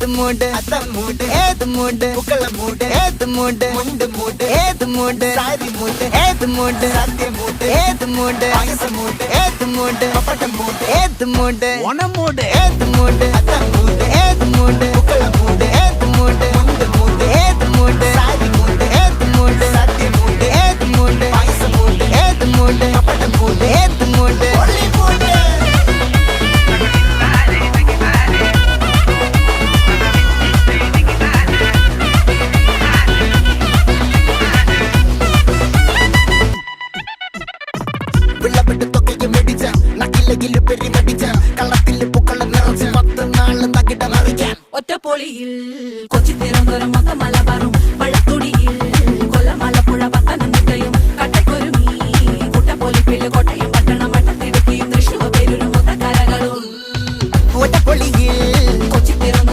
ഏത് മൂട് അത്തം മൂട് ഏത് മൂട് പൂക്കള മൂട് ഏത് മൂട് മുണ്ട് മൂട് ഏത് മൂട് സാരി മൂട് ഏത് മൂട് സദ്യ മൂട് ഏത് മൂട് പായസ മൂട് ഏത് മൂട് പപ്പടം മൂട് ഏത് മൂട് ഓണം മൂട് ഏത് മൂട് അത്തം മൂട് ഏത് മൂട് പൂക്കള മൂട് ഏത് മൂട് മുണ്ട് മൂട് ഏത് മൂട് സാരി മൂട് ഏത് മൂട് സദ്യ മൂട് ഏത് മൂട് പായസ മൂട് ഏത് മൂട് പപ്പടം മൂട് ഏത് മൂട് ഒളി മൂട് ഒറ്റപ്പൊളിയിൽ കൊച്ചി തിരുവനന്തപുരം മൊത്തം മലബാറും വള്ളത്തുടിയിൽ